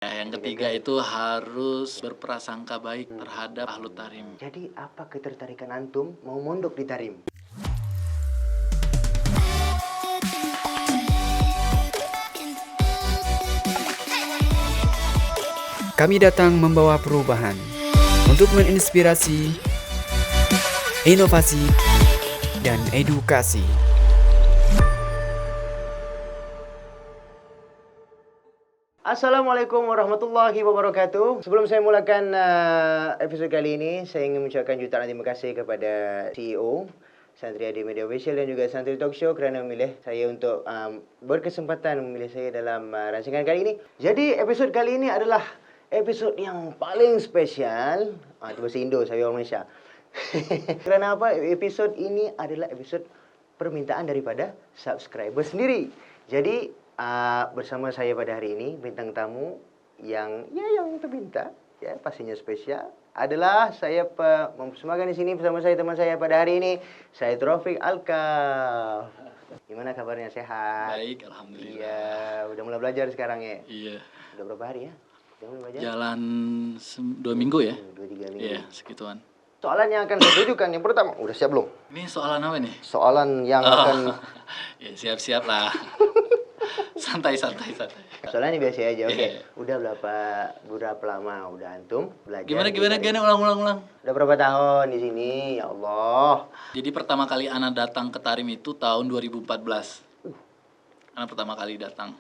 Yang ketiga itu harus berprasangka baik terhadap ahlu tarim. Jadi apa ketertarikan antum mau mondok di Tarim? Kami datang membawa perubahan untuk menginspirasi, inovasi, dan edukasi. Assalamualaikum warahmatullahi wabarakatuh. Sebelum saya mulakan episode kali ini, saya ingin mengucapkan jutaan terima kasih kepada CEO Santri Adi Media Official dan juga Santri Talk Show kerana memilih saya untuk berkesempatan memilih saya dalam rancangan kali ini. Jadi episode kali ini adalah episode yang paling spesial. Itu bahasa Indo, saya orang Malaysia. Kerana apa? Episode ini adalah episode permintaan daripada subscriber sendiri. Jadi bersama saya pada hari ini bintang tamu yang terminta, ya pastinya spesial adalah saya mempersembahkan di sini bersama saya teman saya pada hari ini, saya Taufik Alkaf. Gimana kabarnya, sehat? Baik, alhamdulillah. Iya, udah mulai belajar sekarang ya? Iya. Udah berapa hari ya? Udah mulai belajar? Jalan 2 minggu ya? 2-3 minggu. Iya, segituan. Soalan yang akan saya tunjukkan yang pertama, udah siap belum? Ini soalan apa nih? Soalan yang akan Ya siap-siap lah. Santai. soalnya ini biasa aja, oke. Iya. Udah berapa lama udah antum belajar? Gimana? Ulang. Udah berapa tahun di sini? Ya Allah. Jadi pertama kali Ana datang ke Tarim itu tahun 2014. Ana pertama kali datang.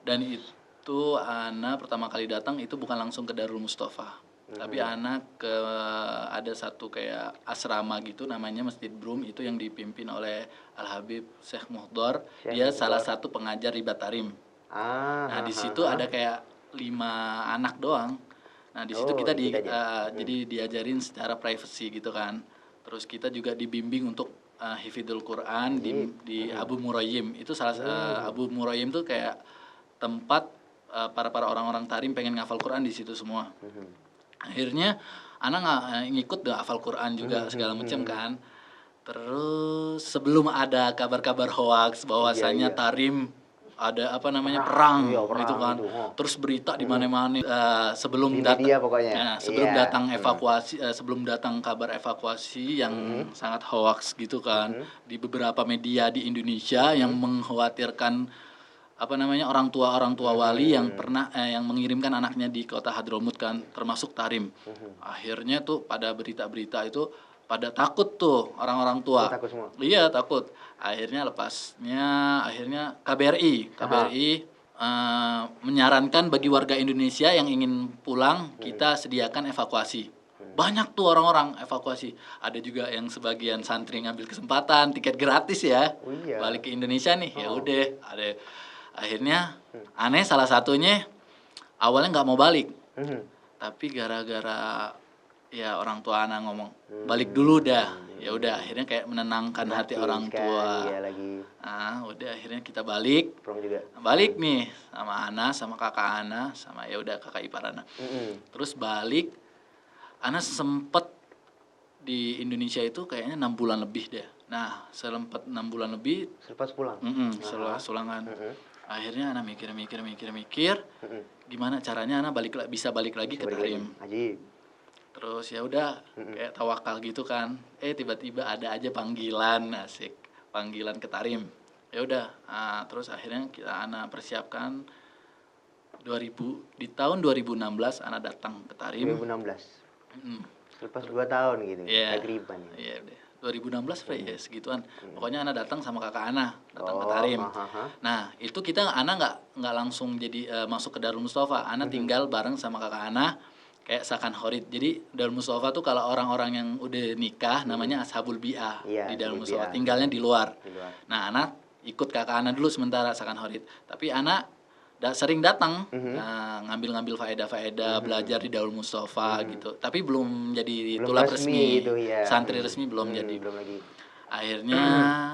Dan itu Ana pertama kali datang itu bukan langsung ke Darul Mustafa. Tapi Ana ada satu kayak asrama gitu namanya Masjid Brum, itu yang dipimpin oleh Al-Habib Syekh Muhdar. Dia salah satu pengajar ribat Tarim. Nah, di situ ada kayak 5 anak doang. Nah, di situ kita jadi diajarin secara privacy gitu kan. Terus kita juga dibimbing untuk hifdzul Quran di Abu Murayyim. Itu Abu Murayyim tuh kayak tempat para orang-orang Tarim pengen ngafal Quran di situ semua. Akhirnya Ana ngikut deh hafal Quran juga segala macam kan. Terus sebelum ada kabar-kabar hoax bahwasanya Tarim ada perang gitu kan. Terus berita di mana-mana sebelum datang evakuasi, sebelum datang kabar evakuasi yang sangat hoax gitu kan, di beberapa media di Indonesia yang mengkhawatirkan orang tua wali yang pernah yang mengirimkan anaknya di kota Hadramut kan, termasuk Tarim. Akhirnya tuh pada berita-berita itu pada takut tuh orang-orang tua. Takut semua. Iya, takut. Akhirnya KBRI menyarankan bagi warga Indonesia yang ingin pulang kita sediakan evakuasi. Banyak tuh orang-orang evakuasi. Ada juga yang sebagian santri ngambil kesempatan tiket gratis ya. Balik ke Indonesia nih. Ya udah, ada. Akhirnya aneh salah satunya awalnya nggak mau balik, tapi gara-gara ya orang tua anak ngomong balik dulu dah, ya udah akhirnya kayak menenangkan hati orang tua. Udah akhirnya kita balik nih sama Ana, sama kakak Ana, sama ya udah kakak ipar Ana. Terus balik, Ana sempet di Indonesia itu kayaknya 6 bulan lebih deh. Nah, selempet 6 bulan lebih Selepas pulang. Setelah sulangan. Akhirnya Ana mikir, gimana caranya Ana bisa balik lagi ke Tarim. Terus ya udah kayak tawakal gitu kan. Tiba-tiba ada aja panggilan ke Tarim. Ya udah, terus akhirnya Ana persiapkan di tahun 2016 Ana datang ke Tarim. 2016. Lepas 2 tahun gitu. Takriban. Iya, udah. 2016 ya segituan. Pokoknya Ana datang sama kakak Ana, datang ke Tarim. Nah, itu Ana nggak langsung jadi masuk ke Darul Mustafa. Ana tinggal bareng sama kakak Ana kayak sakan khorid. Jadi Darul Mustafa tuh kalau orang-orang yang udah nikah namanya Ashabul Bi'ah di Darul Mustafa, tinggalnya di luar. Nah, Ana ikut kakak Ana dulu sementara sakan khorid. Tapi Ana sering datang ngambil faedah-faedah, belajar di Darul Mustafa gitu. Tapi belum jadi tulab resmi gitu, ya. Santri resmi belum jadi. Belum lagi. Akhirnya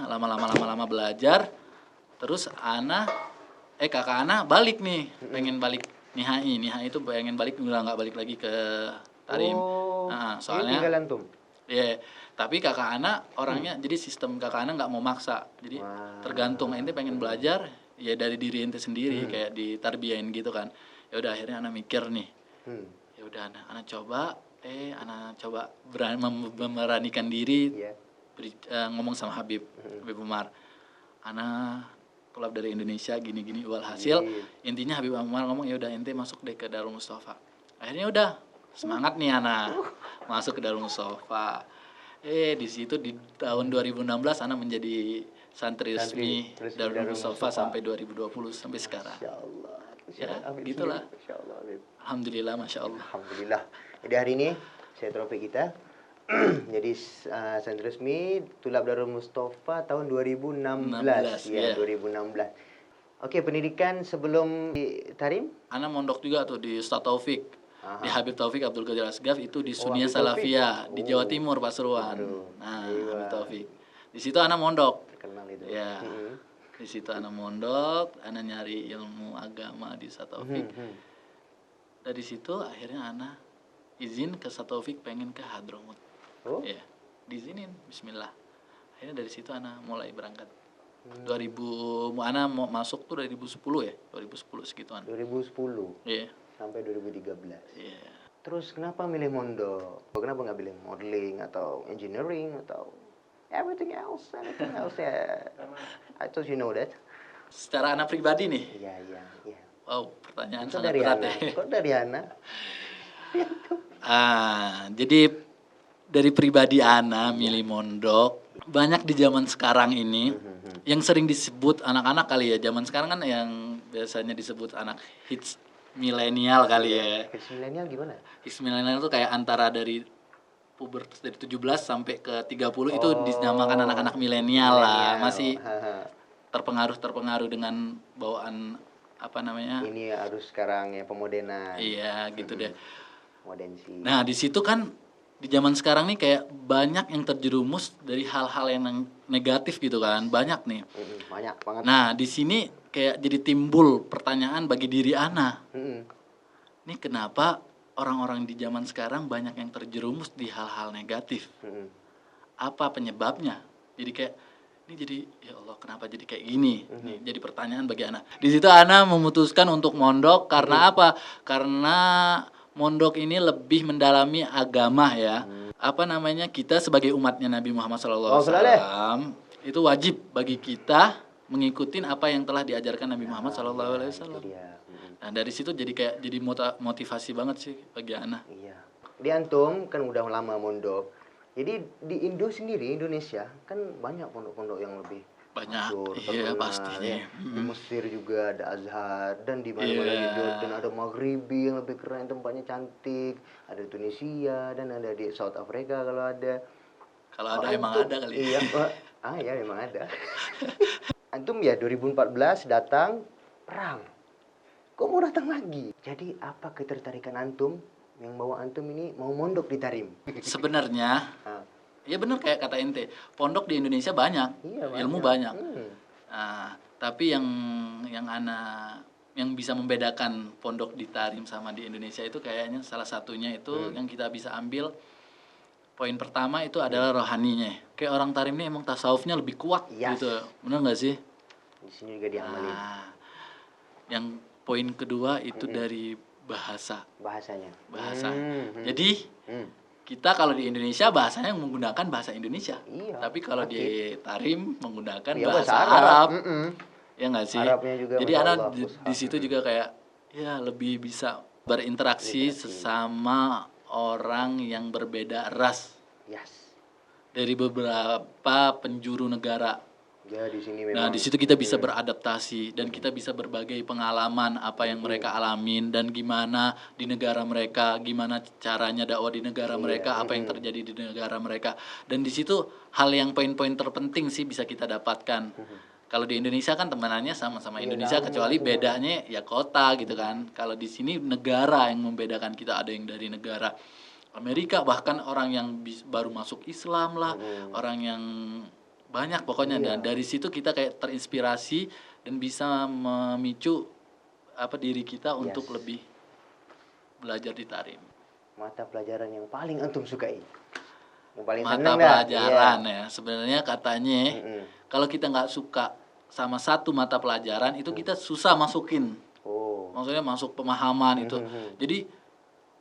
lama-lama belajar. Terus kakak Ana balik nih, pengen balik Nihai itu pengen balik, udah nggak balik lagi ke Tarim. Soalnya tinggal antum. Iya, tapi kakak Ana orangnya jadi sistem kakak Ana nggak mau maksa. Jadi tergantung ente pengen belajar ya dari diri ente sendiri, kayak ditarbiyain gitu kan. Ya udah akhirnya anak mikir nih. Hmm. Ya udah anak coba memberanikan diri Iya. ngomong sama Habib Umar. Ana klub dari Indonesia gini-gini, walhasil intinya Habib Umar ngomong ya udah ente masuk deh ke Darul Mustafa. Akhirnya udah semangat nih anak masuk ke Darul Mustafa. Di situ di tahun 2016 anak menjadi santri resmi Darul Mustafa sampai 2020 sampai sekarang. Insyaallah. Ya, gitulah. Insyaallah. Alhamdulillah, masya Allah. Alhamdulillah. Jadi hari ini saya topik kita. Jadi santri resmi Tulab Darul Mustafa tahun 2016. 16, Ya, ya. 2016. Oke, pendidikan sebelum di Tarim? Anak mondok juga tuh di Ustaz Taufik. Aha. Di Habib Taufik Abdul Qadir Asgaf itu di Sunia Habib Taufik. Salafiyah di Jawa Timur Pasuruan. Aduh, Nah, iya. Habib Taufik. Di situ anak mondok. Terkenal itu. Ya. Di situ anak mondok, anak nyari ilmu agama di Ustaz Taufik. Dari situ akhirnya anak izin ke Ustaz Taufik pengen ke Hadramut. Oh. Ya, diizinin bismillah. Akhirnya dari situ anak mulai berangkat. 2000 anak mau masuk tuh 2010 ya, 2010 segituan. 2010 Iya. sampai 2013. Iya. Terus kenapa milih mondok? Kenapa nggak pilih modeling atau engineering atau anything else ya? I thought you know that. Secara anak pribadi nih. Iya. Wow, pertanyaan Kok sangat dari berat Hana? ya. Kok dari Hana? Jadi dari pribadi Ana milih mondok banyak di zaman sekarang ini yang sering disebut anak-anak kali ya. Zaman sekarang kan yang biasanya disebut anak hits milenial kali ya. Kids milenial gimana? Hits milenial tuh kayak antara dari pubertas dari 17 sampai ke 30 itu dinamakan anak-anak milenial lah. Masih terpengaruh dengan bawaan apa namanya? Ini harus sekarang ya pemodenan. Iya, gitu deh. Modernisasi. Nah, di situ kan di zaman sekarang nih kayak banyak yang terjerumus dari hal-hal yang negatif gitu kan. Banyak nih. Banyak banget. Nah, di sini kayak jadi timbul pertanyaan bagi diri Ana. Ini kenapa orang-orang di zaman sekarang banyak yang terjerumus di hal-hal negatif? Apa penyebabnya? Jadi kayak ini jadi ya Allah kenapa jadi kayak gini? Nih, jadi pertanyaan bagi Ana. Di situ Ana memutuskan untuk mondok karena apa? Karena mondok ini lebih mendalami agama ya. Apa namanya? Kita sebagai umatnya Nabi Muhammad SAW itu wajib bagi kita mengikuti apa yang telah diajarkan Nabi Muhammad SAW. Nah, dari situ jadi motivasi banget sih bagi Ana. Iya. Di antum kan udah lama mondok. Jadi di Indonesia kan banyak pondok-pondok yang lebih Banyak, masyhur, iya terkenal, pastinya. ya. Di Mesir juga ada Azhar dan di mana-mana di Jordan ada Maghribi yang lebih keren, tempatnya cantik, ada Tunisia dan ada di South Africa kalau ada. Kalau ada emang ada kali. Iya, ya memang ada. Antum ya 2014 datang perang. Kok mau datang lagi? Jadi apa ketertarikan antum yang bawa antum ini mau mondok di Tarim? Sebenarnya ya benar kayak kata ente, pondok di Indonesia banyak, Iya, ilmu banyak. Nah, tapi yang bisa membedakan pondok di Tarim sama di Indonesia itu kayaknya salah satunya itu yang kita bisa ambil poin pertama itu adalah rohaninya. Kayak orang Tarim ini emang tasawufnya lebih kuat gitu, benar nggak sih? Di sini juga diamalin. Nah, yang poin kedua itu dari Bahasanya. bahasa. Jadi kita kalau di Indonesia bahasanya menggunakan bahasa Indonesia. Iya, Tapi kalau di Tarim menggunakan Ya, bahasa Arab. Mm-mm. Ya nggak sih? Arabnya juga Jadi Masya anak Allah, di situ juga kayak ya lebih bisa berinteraksi sesama orang yang berbeda ras Yes. dari beberapa penjuru negara. Ya di sini Nah, memang. di situ kita bisa beradaptasi dan kita bisa berbagai pengalaman apa yang mereka alamin dan gimana di negara mereka, gimana caranya dakwah di negara mereka, apa yang terjadi di negara mereka. Dan di situ hal yang poin-poin terpenting sih bisa kita dapatkan. Kalau di Indonesia kan temanannya sama-sama Indonesia kecuali bedanya ya kota gitu kan. Kalau di sini negara yang membedakan kita, ada yang dari negara Amerika, bahkan orang yang baru masuk Islam lah, orang yang banyak pokoknya. Dan dari situ kita kayak terinspirasi dan bisa memicu diri kita untuk lebih belajar di Tarim. Mata pelajaran yang paling antum sukai. Yang paling Mata seneng pelajaran ya. Sebenarnya katanya kalau kita nggak suka sama satu mata pelajaran itu kita susah masukin maksudnya masuk pemahaman itu. Jadi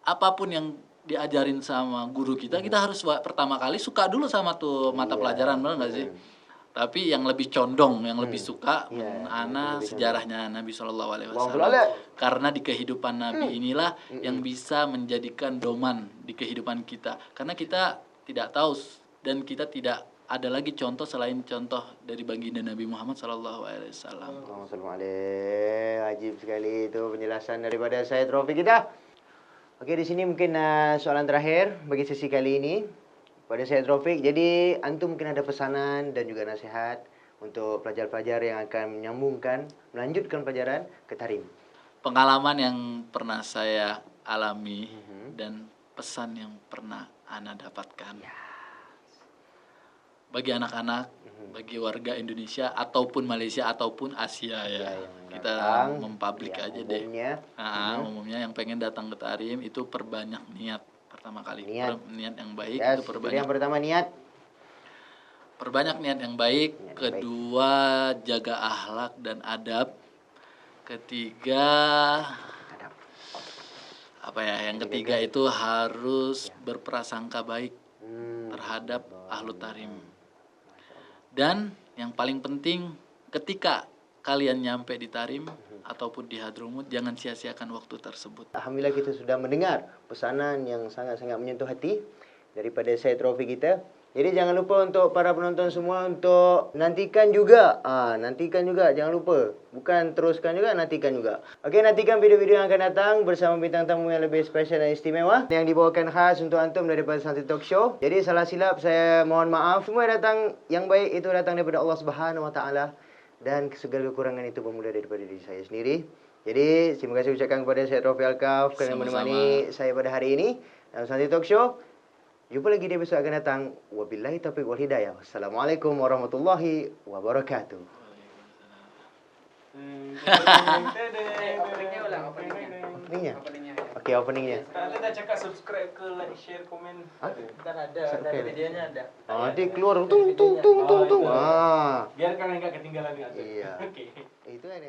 apapun yang diajarin sama guru kita harus pertama kali suka dulu sama tuh mata pelajaran, benar nggak sih? Tapi yang lebih condong, yang lebih suka ana sejarahnya Nabi Shallallahu Alaihi Wasallam. Karena di kehidupan Nabi inilah yang bisa menjadikan doman di kehidupan kita. Karena kita tidak tahu dan kita tidak ada lagi contoh selain contoh dari baginda Nabi Muhammad Shallallahu Alaihi Wasallam. Wajib sekali itu penjelasan daripada saya Trofi kita. Oke, di sini mungkin soalan terakhir bagi sesi kali ini pada saya Taufik. Jadi antum mungkin ada pesanan dan juga nasihat untuk pelajar-pelajar yang akan melanjutkan pelajaran ke Tarim. Pengalaman yang pernah saya alami dan pesan yang pernah ana dapatkan bagi anak-anak, bagi warga Indonesia ataupun Malaysia ataupun Asia kita mempublik aja umumnya. deh. Umumnya yang pengen datang ke Tarim itu perbanyak niat pertama kali. Niat yang baik itu perbanyak. Yang pertama niat. Perbanyak niat yang baik. Kedua jaga akhlak dan adab. Ketiga Yang ketiga itu harus berprasangka baik terhadap ahlu Tarim. Dan yang paling penting ketika kalian nyampe di Tarim ataupun di Hadromut, jangan sia-siakan waktu tersebut. Alhamdulillah kita sudah mendengar pesanan yang sangat-sangat menyentuh hati daripada saya Trofi kita. Jadi jangan lupa untuk para penonton semua untuk nantikan juga. Jangan lupa. Bukan teruskan juga, nantikan juga. Okey, nantikan video-video yang akan datang bersama bintang tamu yang lebih spesial dan istimewa yang dibawakan khas untuk antum daripada Santri Talk Show. Jadi salah silap saya mohon maaf. Semua yang baik itu datang daripada Allah Subhanahu Wa Taala dan segala kekurangan itu bermula daripada diri saya sendiri. Jadi terima kasih ucapkan kepada saya Trofi Alkaf kerana menemani saya pada hari ini dalam Santri Talk Show. Jumpa lagi di episode akan datang. Wabillahi taufiq wal hidayah. Wassalamualaikum warahmatullahi wabarakatuh. Openingnya? Okey, openingnya. Nanti dah cakap subscribe ke, like, share, komen. Ntar ada videonya ada. Nanti keluar tung. Biar kalian enggak ketinggalan. Iya. Okey. Itu ada.